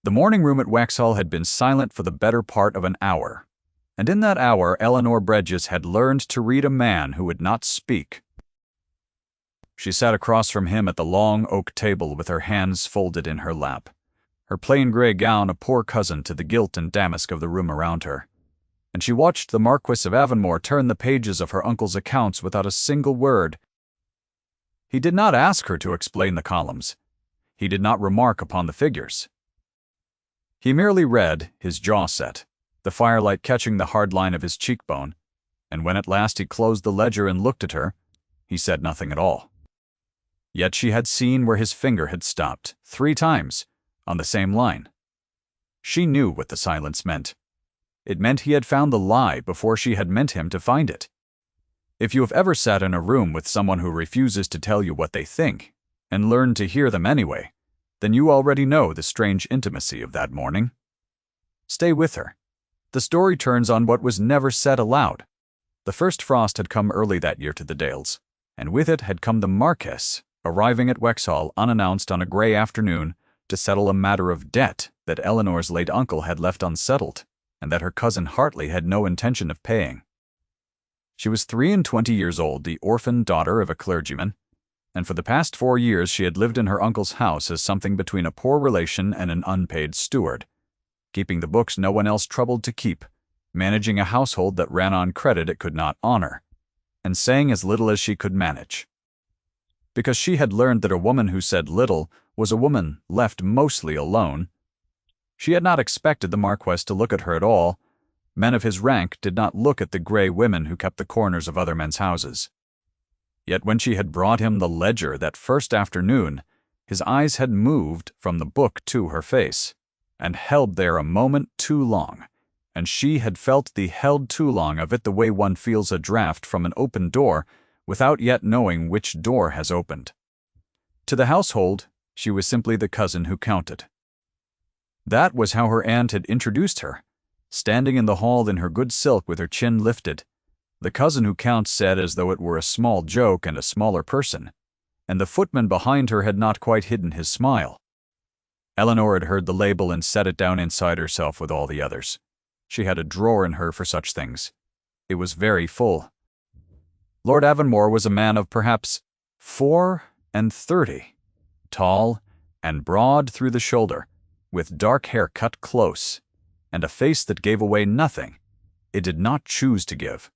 The morning room at Waxhall had been silent for the better part of an hour, and in that hour Eleanor Bridges had learned to read a man who would not speak. She sat across from him at the long oak table with her hands folded in her lap, her plain grey gown a poor cousin to the gilt and damask of the room around her, and she watched the Marquess of Avonmore turn the pages of her uncle's accounts without a single word. He did not ask her to explain the columns. He did not remark upon the figures. He merely read, his jaw set, the firelight catching the hard line of his cheekbone, and when at last he closed the ledger and looked at her, he said nothing at all. Yet she had seen where his finger had stopped, 3 times, on the same line. She knew what the silence meant. It meant he had found the lie before she had meant him to find it. If you have ever sat in a room with someone who refuses to tell you what they think, and learned to hear them anyway, then you already know the strange intimacy of that morning. Stay with her. The story turns on what was never said aloud. The first frost had come early that year to the Dales, and with it had come the Marquess, arriving at Waxhall unannounced on a grey afternoon to settle a matter of debt that Eleanor's late uncle had left unsettled, and that her cousin Hartley had no intention of paying. She was 23 years old, the orphan daughter of a clergyman, and for the past 4 years she had lived in her uncle's house as something between a poor relation and an unpaid steward, keeping the books no one else troubled to keep, managing a household that ran on credit it could not honor, and saying as little as she could manage. Because she had learned that a woman who said little was a woman left mostly alone, she had not expected the Marquess to look at her at all. Men of his rank did not look at the grey women who kept the corners of other men's houses. Yet when she had brought him the ledger that first afternoon, his eyes had moved from the book to her face, and held there a moment too long, and she had felt the held too long of it the way one feels a draught from an open door without yet knowing which door has opened. To the household, she was simply the cousin who counted. That was how her aunt had introduced her, standing in the hall in her good silk with her chin lifted. The cousin who counts said as though it were a small joke and a smaller person, and the footman behind her had not quite hidden his smile. Eleanor had heard the label and set it down inside herself with all the others. She had a drawer in her for such things. It was very full. Lord Avonmore was a man of perhaps 34, tall and broad through the shoulder, with dark hair cut close, and a face that gave away nothing it did not choose to give.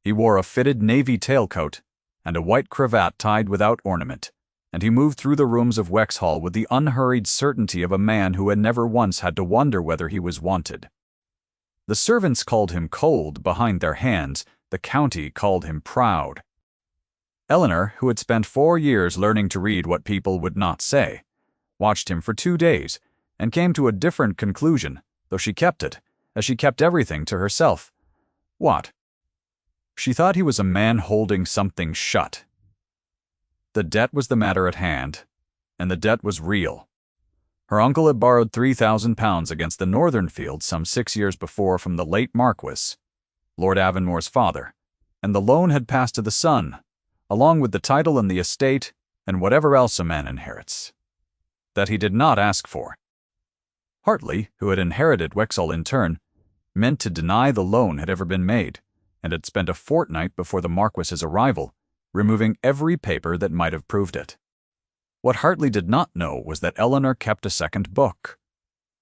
He wore a fitted navy tailcoat and a white cravat tied without ornament, and he moved through the rooms of Waxhall with the unhurried certainty of a man who had never once had to wonder whether he was wanted. The servants called him cold behind their hands, the county called him proud. Eleanor, who had spent 4 years learning to read what people would not say, watched him for 2 days, and came to a different conclusion, though she kept it, as she kept everything to herself. What? She thought he was a man holding something shut. The debt was the matter at hand, and the debt was real. Her uncle had borrowed £3,000 against the Northern Fields some 6 years before from the late Marquess, Lord Avonmore's father, and the loan had passed to the son, along with the title and the estate and whatever else a man inherits. That he did not ask for. Hartley, who had inherited Waxhall in turn, meant to deny the loan had ever been made, and had spent a fortnight before the Marquess's arrival, removing every paper that might have proved it. What Hartley did not know was that Eleanor kept a second book.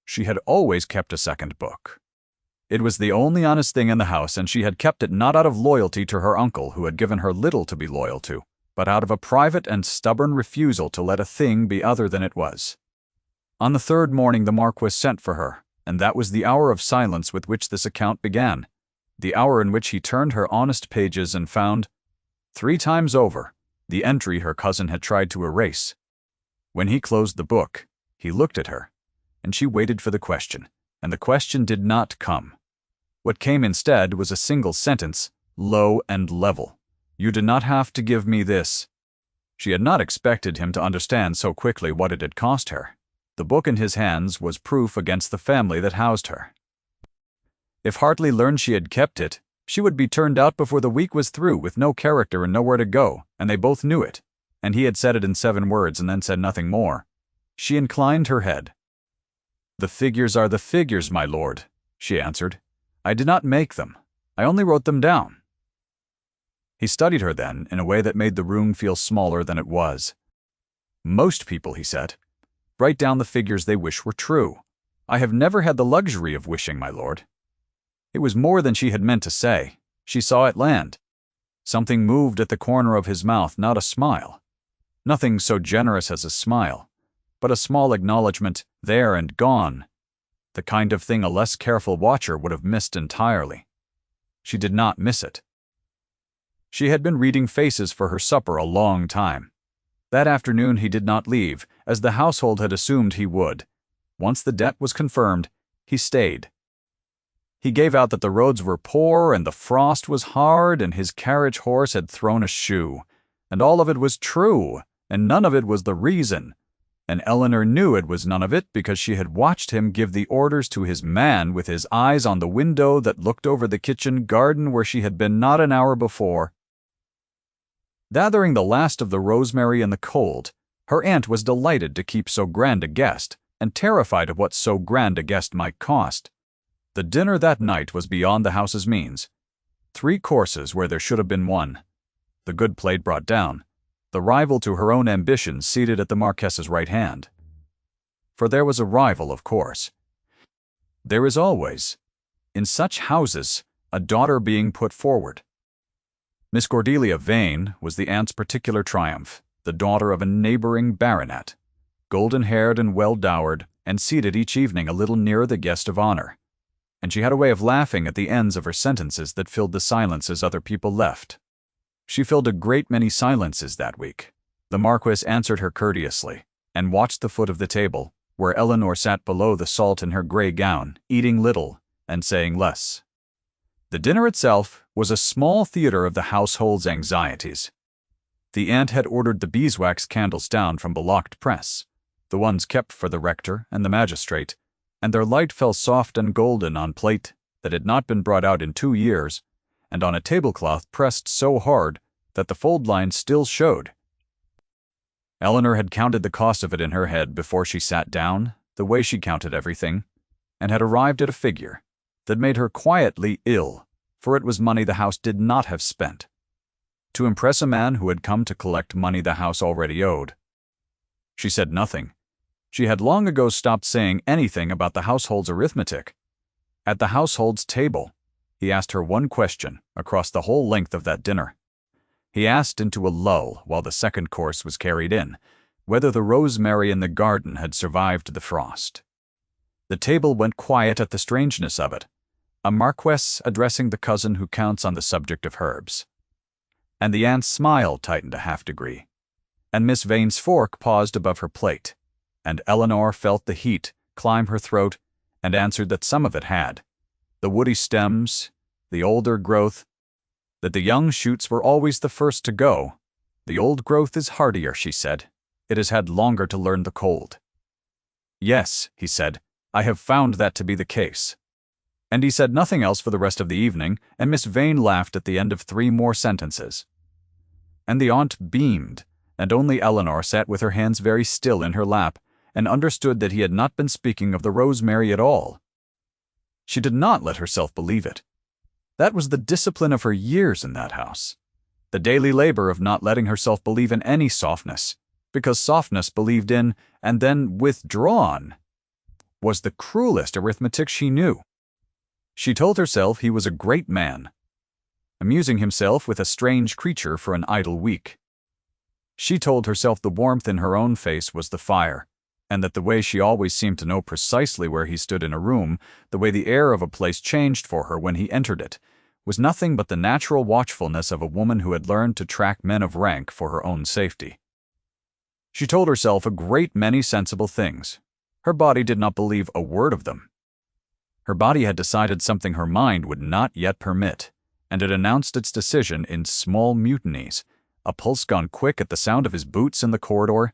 She had always kept a second book. It was the only honest thing in the house, and she had kept it not out of loyalty to her uncle, who had given her little to be loyal to, but out of a private and stubborn refusal to let a thing be other than it was. On the 3rd morning the Marquess sent for her, and that was the hour of silence with which this account began, the hour in which he turned her honest pages and found, 3 times over, the entry her cousin had tried to erase. When he closed the book, he looked at her, and she waited for the question, and the question did not come. What came instead was a single sentence, low and level. You did not have to give me this. She had not expected him to understand so quickly what it had cost her. The book in his hands was proof against the family that housed her. If Hartley learned she had kept it, she would be turned out before the week was through with no character and nowhere to go, and they both knew it, and he had said it in 7 words and then said nothing more. She inclined her head. "The figures are the figures, my lord," she answered. "I did not make them. I only wrote them down." He studied her then in a way that made the room feel smaller than it was. "Most people," he said, "write down the figures they wish were true. I have never had the luxury of wishing, my lord." It was more than she had meant to say. She saw it land. Something moved at the corner of his mouth, not a smile. Nothing so generous as a smile, but a small acknowledgement, there and gone. The kind of thing a less careful watcher would have missed entirely. She did not miss it. She had been reading faces for her supper a long time. That afternoon he did not leave, as the household had assumed he would. Once the debt was confirmed, he stayed. He gave out that the roads were poor and the frost was hard and his carriage horse had thrown a shoe. And all of it was true, and none of it was the reason. And Eleanor knew it was none of it because she had watched him give the orders to his man with his eyes on the window that looked over the kitchen garden where she had been not an hour before. Gathering the last of the rosemary in the cold, her aunt was delighted to keep so grand a guest, and terrified of what so grand a guest might cost. The dinner that night was beyond the house's means. 3 courses where there should have been 1. The good plate brought down, the rival to her own ambitions seated at the Marquess's right hand. For there was a rival, of course. There is always, in such houses, a daughter being put forward. Miss Cordelia Vane was the aunt's particular triumph, the daughter of a neighboring baronet, golden-haired and well-dowered, and seated each evening a little nearer the guest of honor. And she had a way of laughing at the ends of her sentences that filled the silences other people left. She filled a great many silences that week. The Marquess answered her courteously, and watched the foot of the table, where Eleanor sat below the salt in her gray gown, eating little and saying less. The dinner itself was a small theater of the household's anxieties. The aunt had ordered the beeswax candles down from the locked press, the ones kept for the rector and the magistrate, and their light fell soft and golden on plate that had not been brought out in 2 years, and on a tablecloth pressed so hard that the fold lines still showed. Eleanor had counted the cost of it in her head before she sat down, the way she counted everything, and had arrived at a figure that made her quietly ill, for it was money the house did not have spent, to impress a man who had come to collect money the house already owed. She said nothing. She had long ago stopped saying anything about the household's arithmetic. At the household's table, he asked her one question across the whole length of that dinner. He asked into a lull while the second course was carried in, whether the rosemary in the garden had survived the frost. The table went quiet at the strangeness of it, a Marquess addressing the cousin who counts on the subject of herbs. And the aunt's smile tightened a half-degree, and Miss Vane's fork paused above her plate, and Eleanor felt the heat climb her throat and answered that some of it had. The woody stems, the older growth, that the young shoots were always the first to go. The old growth is hardier, she said. It has had longer to learn the cold. Yes, he said, I have found that to be the case. And he said nothing else for the rest of the evening, and Miss Vane laughed at the end of 3 more sentences. And the aunt beamed, and only Eleanor sat with her hands very still in her lap, and understood that he had not been speaking of the rosemary at all. She did not let herself believe it. That was the discipline of her years in that house, the daily labor of not letting herself believe in any softness, because softness believed in, and then withdrawn, was the cruelest arithmetic she knew. She told herself he was a great man, amusing himself with a strange creature for an idle week. She told herself the warmth in her own face was the fire, and that the way she always seemed to know precisely where he stood in a room, the way the air of a place changed for her when he entered it, was nothing but the natural watchfulness of a woman who had learned to track men of rank for her own safety. She told herself a great many sensible things. Her body did not believe a word of them. Her body had decided something her mind would not yet permit, and it announced its decision in small mutinies, a pulse gone quick at the sound of his boots in the corridor,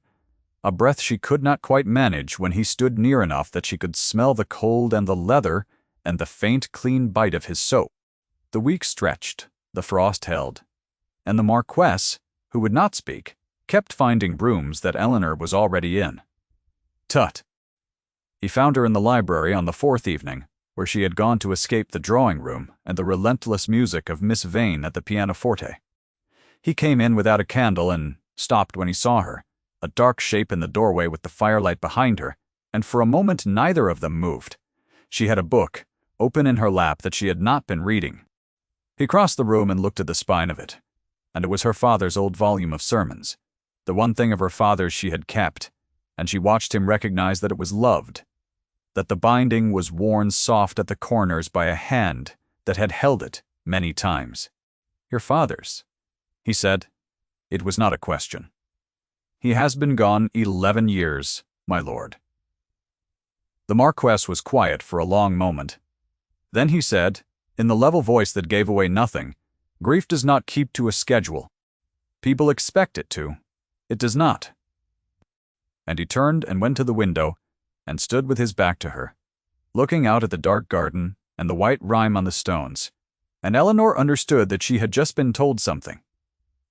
a breath she could not quite manage when he stood near enough that she could smell the cold and the leather and the faint, clean bite of his soap. The week stretched, the frost held, and the Marquess, who would not speak, kept finding rooms that Eleanor was already in. Tut! He found her in the library on the fourth evening, where she had gone to escape the drawing room and the relentless music of Miss Vane at the pianoforte. He came in without a candle and stopped when he saw her, a dark shape in the doorway with the firelight behind her, and for a moment neither of them moved. She had a book, open in her lap, that she had not been reading. He crossed the room and looked at the spine of it, and it was her father's old volume of sermons, the one thing of her father's she had kept, and she watched him recognize that it was loved, that the binding was worn soft at the corners by a hand that had held it many times. "Your father's," he said. It was not a question. "He has been gone 11 years, my lord." The Marquess was quiet for a long moment. Then he said, in the level voice that gave away nothing, "Grief does not keep to a schedule. People expect it to. It does not." And he turned and went to the window and stood with his back to her, looking out at the dark garden and the white rime on the stones, and Eleanor understood that she had just been told something,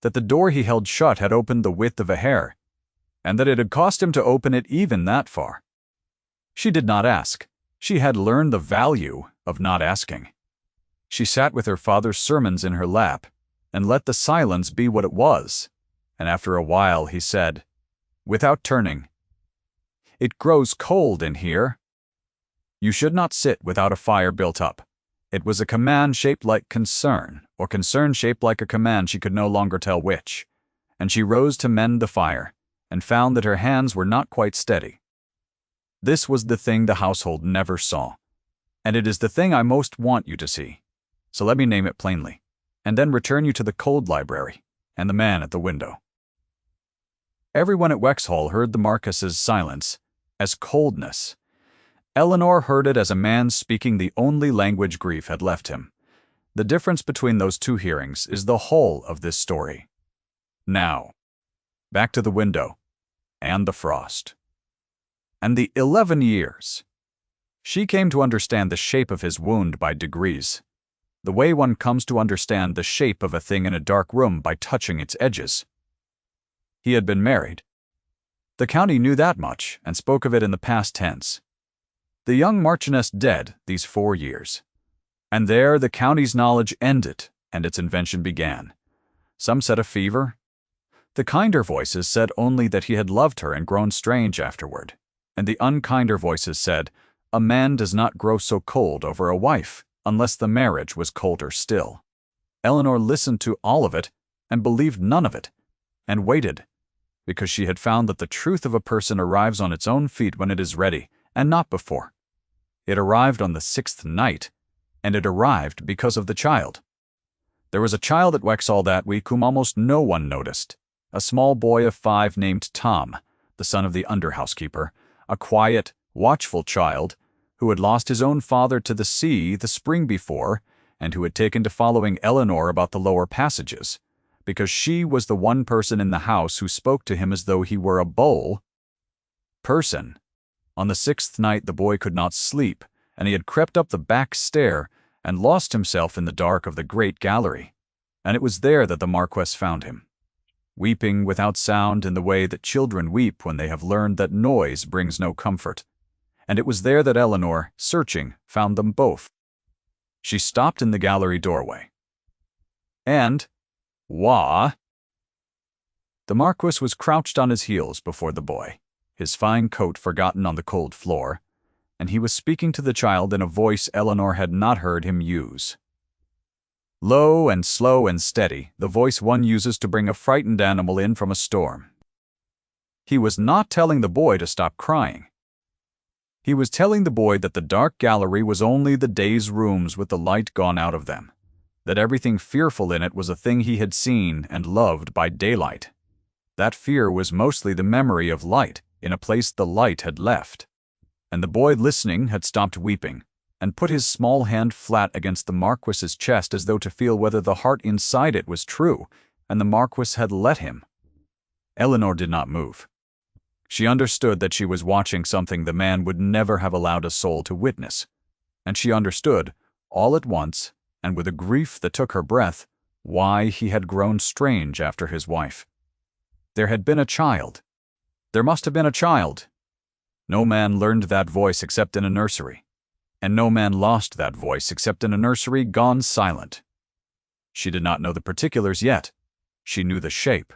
that the door he held shut had opened the width of a hair, and that it had cost him to open it even that far. She did not ask. She had learned the value of not asking. She sat with her father's sermons in her lap and let the silence be what it was, and after a while he said, without turning, "It grows cold in here." You should not sit without a fire built up. It was a command shaped like concern, or concern shaped like a command, she could no longer tell which, and she rose to mend the fire, and found that her hands were not quite steady. This was the thing the household never saw, and it is the thing I most want you to see. So let me name it plainly, and then return you to the cold library and the man at the window. Everyone at Wexhall heard the Marquess's silence as coldness. Eleanor heard it as a man speaking the only language grief had left him. The difference between those two hearings is the whole of this story. Now, back to the window, and the frost. And the 11 years. She came to understand the shape of his wound by degrees, the way one comes to understand the shape of a thing in a dark room by touching its edges. He had been married. The county knew that much and spoke of it in the past tense. The young Marchioness dead these 4 years. And there the county's knowledge ended and its invention began. Some said a fever. The kinder voices said only that he had loved her and grown strange afterward. And the unkinder voices said, a man does not grow so cold over a wife unless the marriage was colder still. Eleanor listened to all of it and believed none of it, and waited, because she had found that the truth of a person arrives on its own feet when it is ready, and not before. It arrived on the 6th night, and it arrived because of the child. There was a child at Wexhall that week whom almost no one noticed, a small boy of 5 named Tom, the son of the under-housekeeper, a quiet, watchful child who had lost his own father to the sea the spring before, and who had taken to following Eleanor about the lower passages, because she was the one person in the house who spoke to him as though he were a person. On the 6th night the boy could not sleep, and he had crept up the back stair and lost himself in the dark of the great gallery, and it was there that the Marquess found him, weeping without sound in the way that children weep when they have learned that noise brings no comfort. And it was there that Eleanor, searching, found them both. She stopped in the gallery doorway. And, wah! The Marquess was crouched on his heels before the boy, his fine coat forgotten on the cold floor, and he was speaking to the child in a voice Eleanor had not heard him use. Low and slow and steady, the voice one uses to bring a frightened animal in from a storm. He was not telling the boy to stop crying. He was telling the boy that the dark gallery was only the day's rooms with the light gone out of them, that everything fearful in it was a thing he had seen and loved by daylight. That fear was mostly the memory of light in a place the light had left. And the boy listening had stopped weeping, and put his small hand flat against the Marquess's chest as though to feel whether the heart inside it was true, and the Marquess had let him. Eleanor did not move. She understood that she was watching something the man would never have allowed a soul to witness, and she understood, all at once, and with a grief that took her breath, why he had grown strange after his wife. There had been a child. There must have been a child. No man learned that voice except in a nursery, and no man lost that voice except in a nursery gone silent. She did not know the particulars yet. She knew the shape.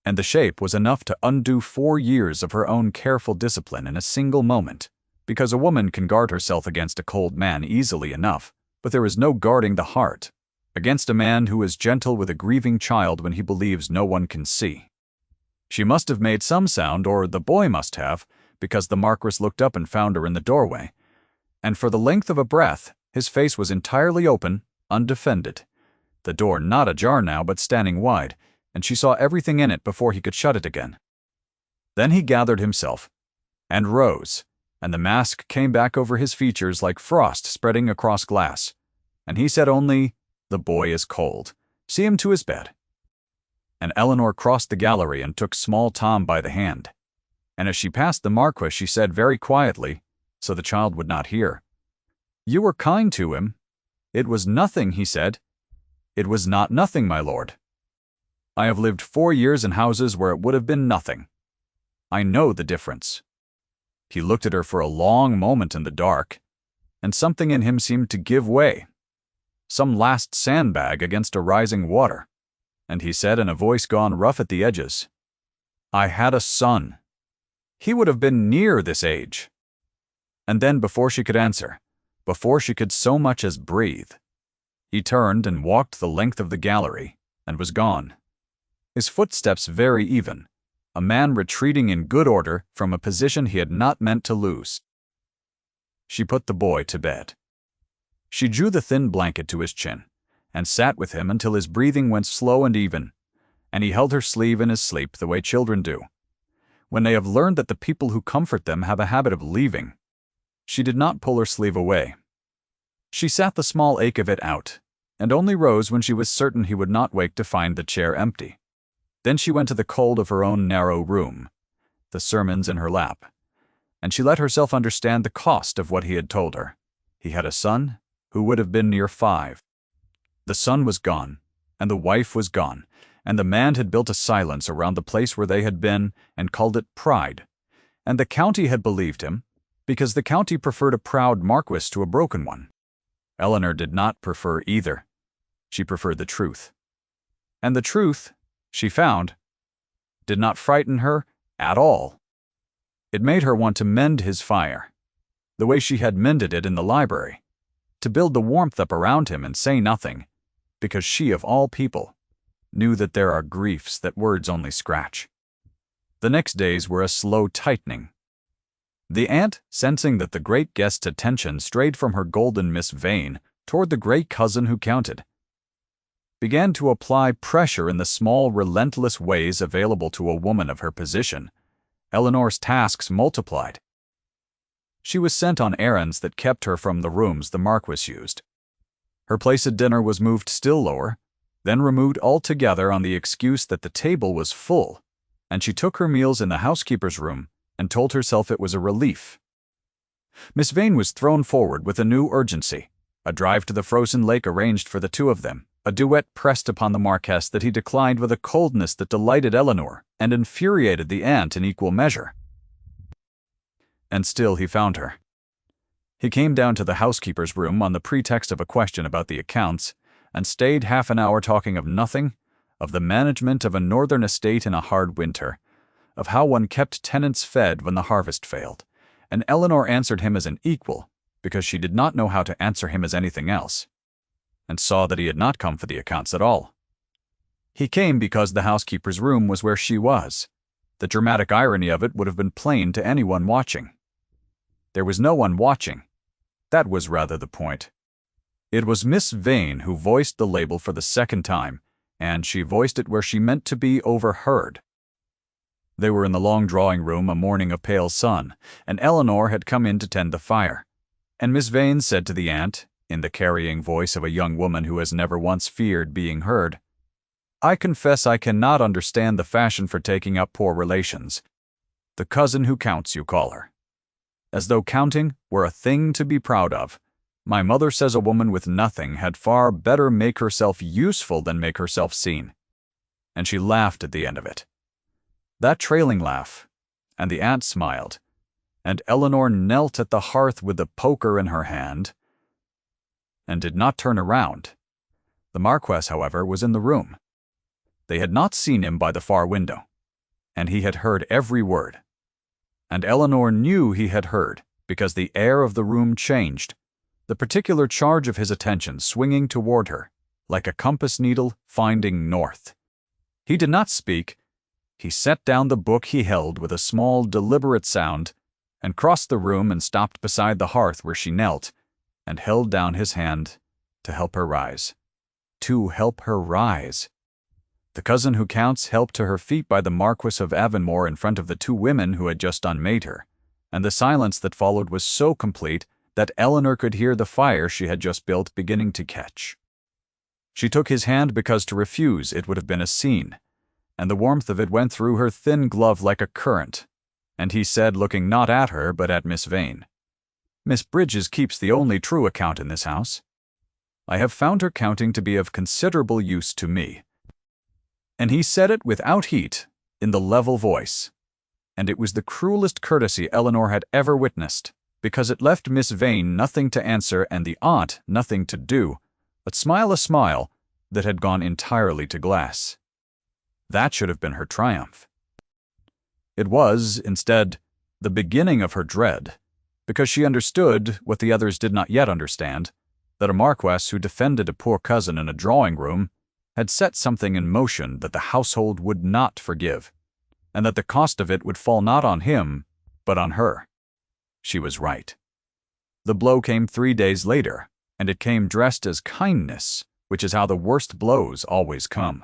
And the shape was enough to undo 4 years of her own careful discipline in a single moment, because a woman can guard herself against a cold man easily enough, but there is no guarding the heart against a man who is gentle with a grieving child when he believes no one can see. She must have made some sound, or the boy must have, because the Marquess looked up and found her in the doorway, and for the length of a breath his face was entirely open, undefended, the door not ajar now but standing wide, and she saw everything in it before he could shut it again. Then he gathered himself, and rose, and the mask came back over his features like frost spreading across glass, and he said only, "The boy is cold. See him to his bed." And Eleanor crossed the gallery and took small Tom by the hand. And as she passed the Marquess, she said very quietly, so the child would not hear, "You were kind to him." "It was nothing," he said. "It was not nothing, my lord. I have lived 4 years in houses where it would have been nothing. I know the difference." He looked at her for a long moment in the dark, and something in him seemed to give way, some last sandbag against a rising water, and he said in a voice gone rough at the edges, "I had a son. He would have been near this age." And then before she could answer, before she could so much as breathe, he turned and walked the length of the gallery, and was gone. His footsteps very even, a man retreating in good order from a position he had not meant to lose. She put the boy to bed. She drew the thin blanket to his chin, and sat with him until his breathing went slow and even, and he held her sleeve in his sleep the way children do, when they have learned that the people who comfort them have a habit of leaving. She did not pull her sleeve away. She sat the small ache of it out, and only rose when she was certain he would not wake to find the chair empty. Then she went to the cold of her own narrow room, the sermons in her lap, and she let herself understand the cost of what he had told her. He had a son who would have been near 5. The son was gone, and the wife was gone, and the man had built a silence around the place where they had been and called it pride, and the county had believed him, because the county preferred a proud Marquess to a broken one. Eleanor did not prefer either. She preferred the truth. And the truth, she found, did not frighten her at all. It made her want to mend his fire, the way she had mended it in the library, to build the warmth up around him and say nothing, because she, of all people, knew that there are griefs that words only scratch. The next days were a slow tightening. The aunt, sensing that the great guest's attention strayed from her golden Miss Vane toward the great cousin who counted, began to apply pressure in the small, relentless ways available to a woman of her position. Eleanor's tasks multiplied. She was sent on errands that kept her from the rooms the Marquess used. Her place at dinner was moved still lower, then removed altogether on the excuse that the table was full, and she took her meals in the housekeeper's room and told herself it was a relief. Miss Vane was thrown forward with a new urgency, a drive to the frozen lake arranged for the two of them, a duet pressed upon the Marquess that he declined with a coldness that delighted Eleanor and infuriated the aunt in equal measure. And still he found her. He came down to the housekeeper's room on the pretext of a question about the accounts, and stayed half an hour talking of nothing, of the management of a northern estate in a hard winter, of how one kept tenants fed when the harvest failed, and Eleanor answered him as an equal, because she did not know how to answer him as anything else, and saw that he had not come for the accounts at all. He came because the housekeeper's room was where she was. The dramatic irony of it would have been plain to anyone watching. There was no one watching. That was rather the point. It was Miss Vane who voiced the label for the second time, and she voiced it where she meant to be overheard. They were in the long drawing-room a morning of pale sun, and Eleanor had come in to tend the fire, and Miss Vane said to the aunt, in the carrying voice of a young woman who has never once feared being heard, "I confess I cannot understand the fashion for taking up poor relations. The cousin who counts, you call her. As though counting were a thing to be proud of. My mother says a woman with nothing had far better make herself useful than make herself seen." And she laughed at the end of it. That trailing laugh, and the aunt smiled, and Eleanor knelt at the hearth with the poker in her hand and did not turn around. The Marquess, however, was in the room. They had not seen him by the far window, and he had heard every word. And Eleanor knew he had heard, because the air of the room changed, the particular charge of his attention swinging toward her, like a compass needle finding north. He did not speak. He set down the book he held with a small, deliberate sound, and crossed the room and stopped beside the hearth where she knelt, and held down his hand to help her rise. To help her rise. The cousin who counts helped to her feet by the Marquess of Avonmore in front of the two women who had just unmade her, and the silence that followed was so complete that Eleanor could hear the fire she had just built beginning to catch. She took his hand because to refuse it would have been a scene, and the warmth of it went through her thin glove like a current, and he said, looking not at her but at Miss Vane, "Miss Bridges keeps the only true account in this house. I have found her counting to be of considerable use to me." And he said it without heat, in the level voice, and it was the cruelest courtesy Eleanor had ever witnessed, because it left Miss Vane nothing to answer and the aunt nothing to do, but smile a smile that had gone entirely to glass. That should have been her triumph. It was, instead, the beginning of her dread, because she understood what the others did not yet understand, that a Marquess who defended a poor cousin in a drawing-room had set something in motion that the household would not forgive, and that the cost of it would fall not on him, but on her. She was right. The blow came 3 days later, and it came dressed as kindness, which is how the worst blows always come.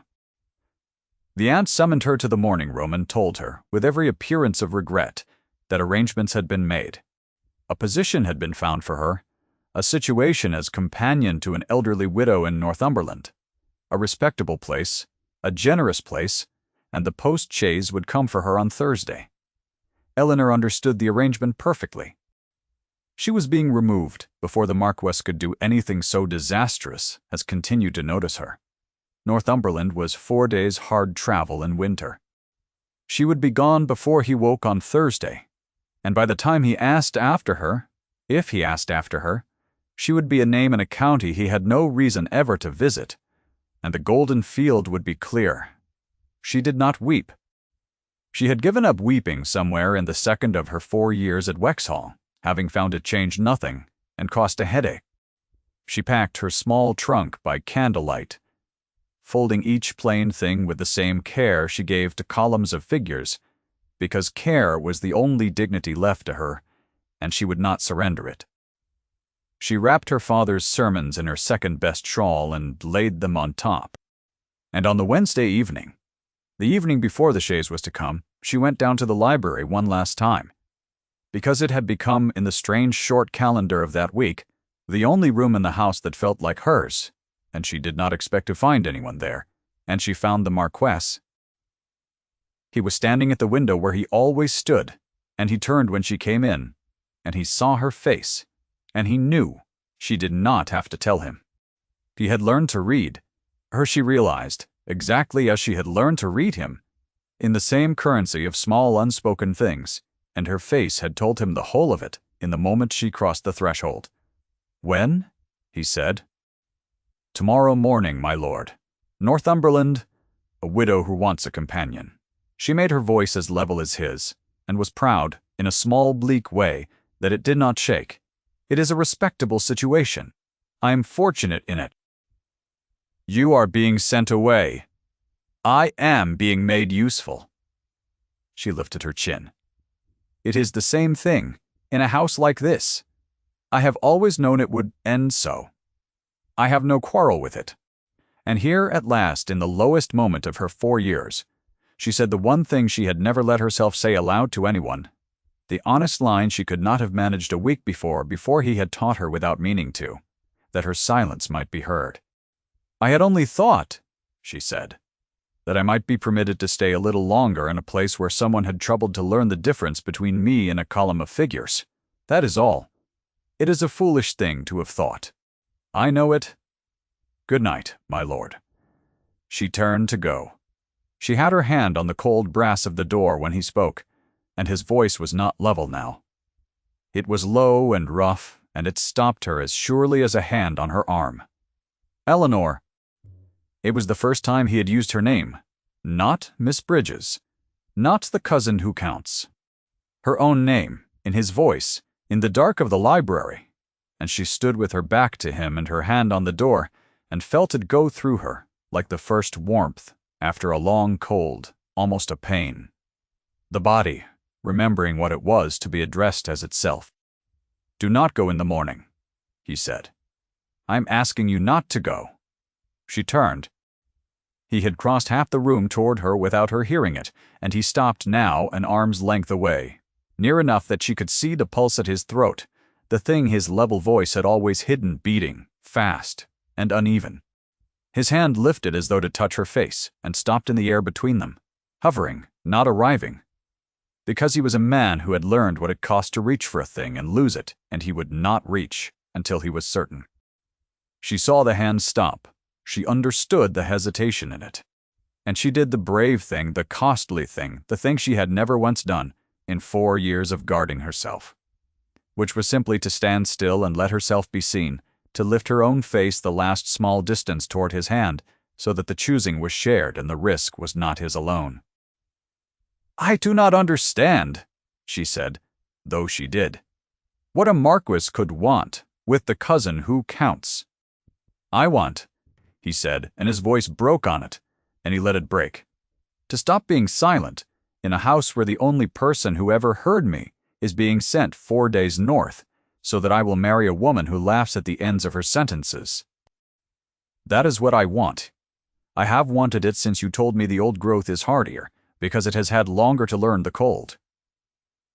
The aunt summoned her to the morning room and told her, with every appearance of regret, that arrangements had been made. A position had been found for her, a situation as companion to an elderly widow in Northumberland, a respectable place, a generous place, and the post-chaise would come for her on Thursday. Eleanor understood the arrangement perfectly. She was being removed before the Marquess could do anything so disastrous as continue to notice her. Northumberland was 4 days' hard travel in winter. She would be gone before he woke on Thursday, and by the time he asked after her, if he asked after her, she would be a name in a county he had no reason ever to visit, and the golden field would be clear. She did not weep. She had given up weeping somewhere in the second of her 4 years at Wexhall, having found it changed nothing and cost a headache. She packed her small trunk by candlelight, folding each plain thing with the same care she gave to columns of figures, because care was the only dignity left to her, and she would not surrender it. She wrapped her father's sermons in her second-best shawl and laid them on top. And on the Wednesday evening, the evening before the chaise was to come, she went down to the library one last time, because it had become, in the strange short calendar of that week, the only room in the house that felt like hers, and she did not expect to find anyone there, and she found the Marquess. He was standing at the window where he always stood, and he turned when she came in, and he saw her face, and he knew she did not have to tell him. He had learned to read her, she realized, exactly as she had learned to read him, in the same currency of small unspoken things, and her face had told him the whole of it in the moment she crossed the threshold. "When?" he said. "Tomorrow morning, my lord. Northumberland, a widow who wants a companion." She made her voice as level as his, and was proud, in a small bleak way, that it did not shake. "It is a respectable situation. I am fortunate in it. You are being sent away. I am being made useful." She lifted her chin. "It is the same thing, in a house like this. I have always known it would end so. I have no quarrel with it." And here, at last, in the lowest moment of her 4 years, she said the one thing she had never let herself say aloud to anyone, the honest line she could not have managed a week before he had taught her without meaning to, that her silence might be heard. "I had only thought," she said, "that I might be permitted to stay a little longer in a place where someone had troubled to learn the difference between me and a column of figures. That is all. It is a foolish thing to have thought. I know it. Good night, my lord." She turned to go. She had her hand on the cold brass of the door when he spoke, and his voice was not level now. It was low and rough, and it stopped her as surely as a hand on her arm. Eleanor. It was the first time he had used her name. Not Miss Bridges. Not the cousin who counts. Her own name, in his voice, in the dark of the library. And she stood with her back to him and her hand on the door, and felt it go through her, like the first warmth, after a long cold, almost a pain. The body, remembering what it was to be addressed as itself. "Do not go in the morning," he said. "I'm asking you not to go." She turned. He had crossed half the room toward her without her hearing it, and he stopped now an arm's length away, near enough that she could see the pulse at his throat, the thing his level voice had always hidden beating, fast and uneven. His hand lifted as though to touch her face, and stopped in the air between them, hovering, not arriving. Because he was a man who had learned what it cost to reach for a thing and lose it, and he would not reach until he was certain. She saw the hand stop. She understood the hesitation in it. And she did the brave thing, the costly thing, the thing she had never once done in 4 years of guarding herself, which was simply to stand still and let herself be seen, to lift her own face the last small distance toward his hand, so that the choosing was shared and the risk was not his alone. "I do not understand," she said, though she did, "what a Marquess could want with the cousin who counts." "I want," he said, and his voice broke on it, and he let it break, "to stop being silent in a house where the only person who ever heard me is being sent 4 days north, so that I will marry a woman who laughs at the ends of her sentences. That is what I want. I have wanted it since you told me the old growth is hardier, because it has had longer to learn the cold."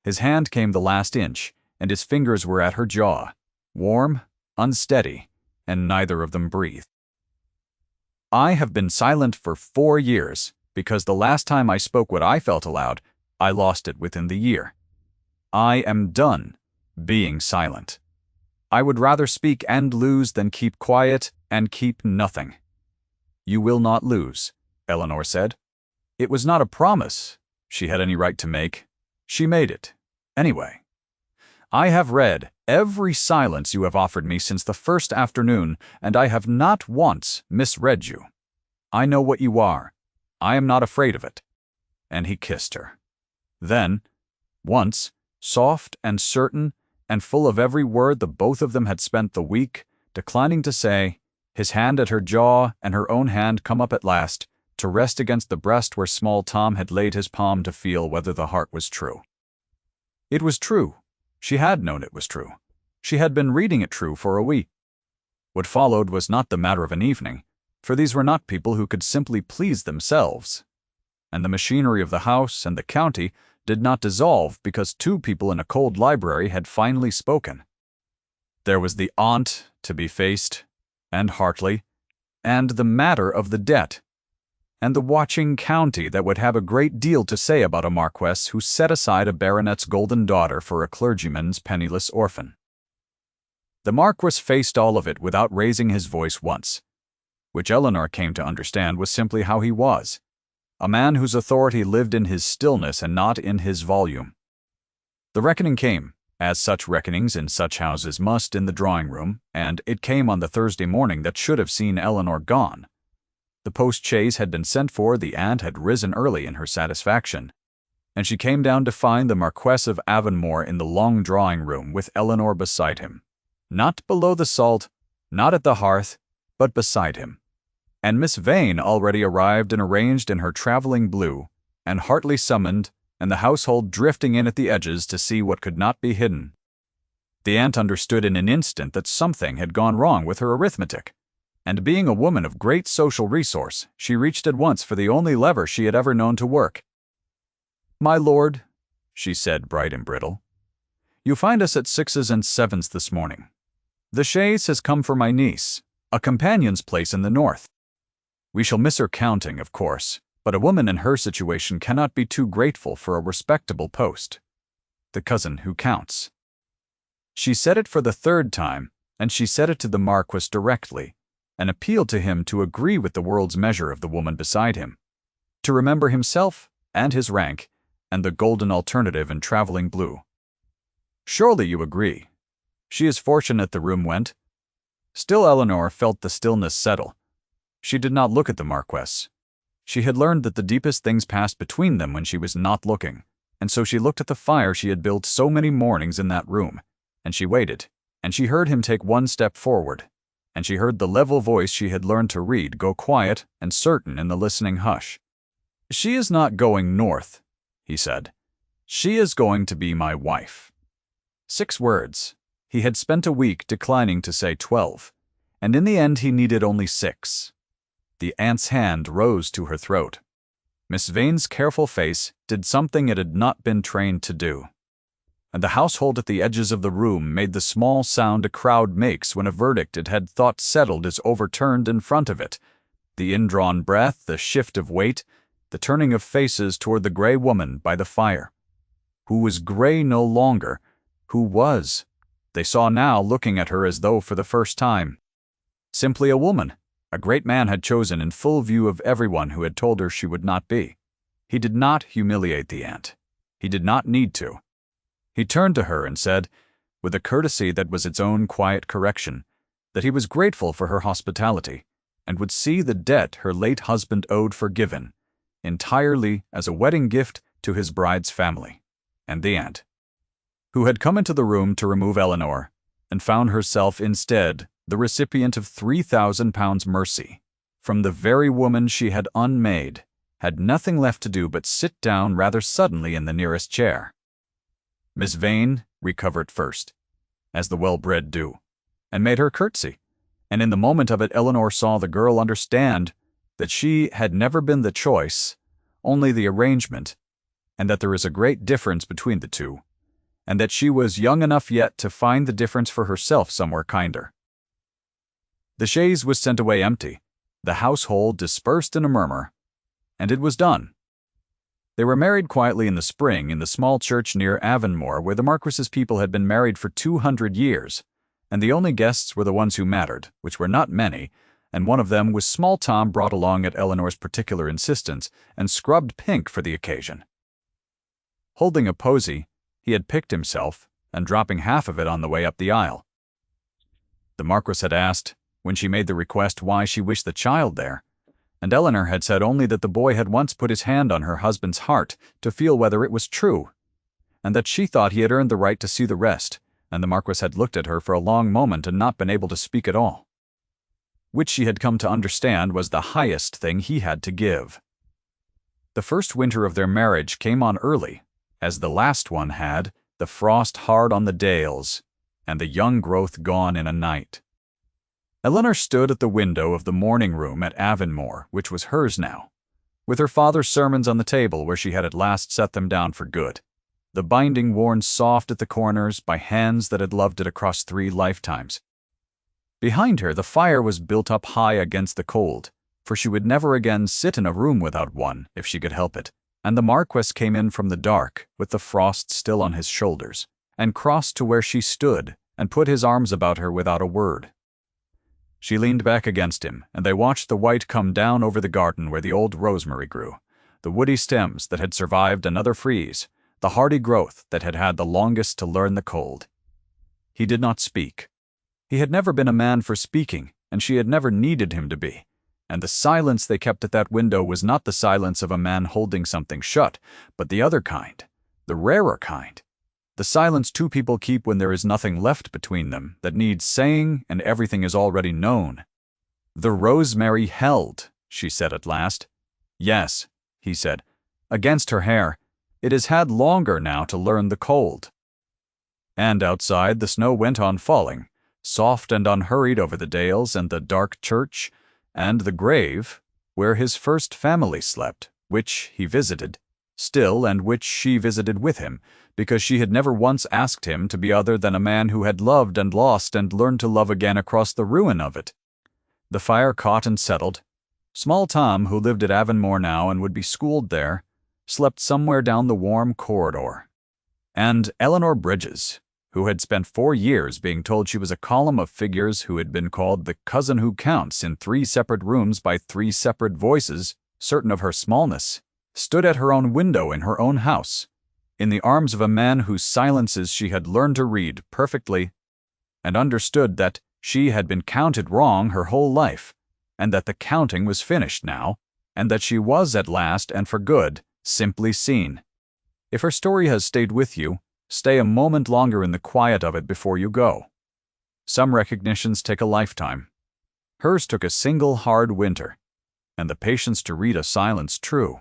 His hand came the last inch, and his fingers were at her jaw, warm, unsteady, and neither of them breathed. "I have been silent for 4 years, because the last time I spoke what I felt aloud, I lost it within the year. I am done being silent. I would rather speak and lose than keep quiet and keep nothing." "You will not lose," Eleanor said. It was not a promise she had any right to make. She made it, anyway. "I have read every silence you have offered me since the first afternoon, and I have not once misread you. I know what you are. I am not afraid of it." And he kissed her. Then, once, soft and certain, and full of every word the both of them had spent the week, declining to say, his hand at her jaw and her own hand come up at last, to rest against the breast where small Tom had laid his palm to feel whether the heart was true. It was true. She had known it was true. She had been reading it true for a week. What followed was not the matter of an evening, for these were not people who could simply please themselves. And the machinery of the house and the county did not dissolve because 2 people in a cold library had finally spoken. There was the aunt to be faced, and Hartley, and the matter of the debt, and the watching county that would have a great deal to say about a Marquess who set aside a baronet's golden daughter for a clergyman's penniless orphan. The Marquess faced all of it without raising his voice once, which Eleanor came to understand was simply how he was, a man whose authority lived in his stillness and not in his volume. The reckoning came, as such reckonings in such houses must, in the drawing-room, and it came on the Thursday morning that should have seen Eleanor gone. The post-chaise had been sent for, the aunt had risen early in her satisfaction, and she came down to find the Marquess of Avonmore in the long drawing-room with Eleanor beside him. Not below the salt, not at the hearth, but beside him. And Miss Vane already arrived and arranged in her traveling blue, and Hartley summoned, and the household drifting in at the edges to see what could not be hidden. The aunt understood in an instant that something had gone wrong with her arithmetic, and being a woman of great social resource, she reached at once for the only lever she had ever known to work. "My lord," she said, bright and brittle, "you find us at 6s and 7s this morning. The chaise has come for my niece, a companion's place in the north. We shall miss her counting, of course, but a woman in her situation cannot be too grateful for a respectable post. The cousin who counts." She said it for the 3rd time, and she said it to the Marquess directly, and appealed to him to agree with the world's measure of the woman beside him, to remember himself and his rank and the golden alternative in traveling blue. Surely you agree. She is fortunate the room went. Still Eleanor felt the stillness settle. She did not look at the Marquess. She had learned that the deepest things passed between them when she was not looking, and so she looked at the fire she had built so many mornings in that room, and she waited, and she heard him take one step forward, and she heard the level voice she had learned to read go quiet and certain in the listening hush. "She is not going north," he said. "She is going to be my wife." 6 words. He had spent a week declining to say 12, and in the end he needed only 6. The aunt's hand rose to her throat. Miss Vane's careful face did something it had not been trained to do. And the household at the edges of the room made the small sound a crowd makes when a verdict it had thought settled is overturned in front of it. The indrawn breath, the shift of weight, the turning of faces toward the gray woman by the fire. Who was gray no longer? Who was? They saw now, looking at her as though for the first time. Simply a woman. A great man had chosen in full view of everyone who had told her she would not be. He did not humiliate the aunt. He did not need to. He turned to her and said, with a courtesy that was its own quiet correction, that he was grateful for her hospitality, and would see the debt her late husband owed forgiven, entirely as a wedding gift to his bride's family. And the aunt, who had come into the room to remove Eleanor, and found herself instead the recipient of £3,000 mercy from the very woman she had unmade, had nothing left to do but sit down rather suddenly in the nearest chair. Miss Vane recovered first, as the well-bred do, and made her curtsy, and in the moment of it Eleanor saw the girl understand that she had never been the choice, only the arrangement, and that there is a great difference between the two, and that she was young enough yet to find the difference for herself somewhere kinder. The chaise was sent away empty, the household dispersed in a murmur, and it was done. They were married quietly in the spring in the small church near Avonmore, where the Marquess's people had been married for 200 years, and the only guests were the ones who mattered, which were not many, and one of them was small Tom, brought along at Eleanor's particular insistence and scrubbed pink for the occasion. Holding a posy, he had picked himself, and dropping half of it on the way up the aisle. The Marquess had asked, when she made the request, why she wished the child there, and Eleanor had said only that the boy had once put his hand on her husband's heart to feel whether it was true, and that she thought he had earned the right to see the rest, and the Marquess had looked at her for a long moment and not been able to speak at all. Which she had come to understand was the highest thing he had to give. The first winter of their marriage came on early, as the last one had, the frost hard on the dales, and the young growth gone in a night. Eleanor stood at the window of the morning room at Avonmore, which was hers now, with her father's sermons on the table where she had at last set them down for good, the binding worn soft at the corners by hands that had loved it across 3 lifetimes. Behind her the fire was built up high against the cold, for she would never again sit in a room without one if she could help it, and the Marquess came in from the dark with the frost still on his shoulders, and crossed to where she stood and put his arms about her without a word. She leaned back against him, and they watched the white come down over the garden where the old rosemary grew, the woody stems that had survived another freeze, the hardy growth that had had the longest to learn the cold. He did not speak. He had never been a man for speaking, and she had never needed him to be, and the silence they kept at that window was not the silence of a man holding something shut, but the other kind, the rarer kind. The silence 2 people keep when there is nothing left between them that needs saying and everything is already known. "The rosemary held," she said at last. "Yes," he said, against her hair. "It has had longer now to learn the cold." And outside the snow went on falling, soft and unhurried over the dales and the dark church, and the grave where his first family slept, which he visited, still, and which she visited with him, because she had never once asked him to be other than a man who had loved and lost and learned to love again across the ruin of it. The fire caught and settled. Small Tom, who lived at Avonmore now and would be schooled there, slept somewhere down the warm corridor. And Eleanor Bridges, who had spent 4 years being told she was a column of figures who had been called the cousin who counts in 3 separate rooms by 3 separate voices, certain of her smallness, stood at her own window in her own house, in the arms of a man whose silences she had learned to read perfectly, and understood that she had been counted wrong her whole life, and that the counting was finished now, and that she was at last and for good simply seen. If her story has stayed with you, stay a moment longer in the quiet of it before you go. Some recognitions take a lifetime. Hers took a single hard winter, and the patience to read a silence true.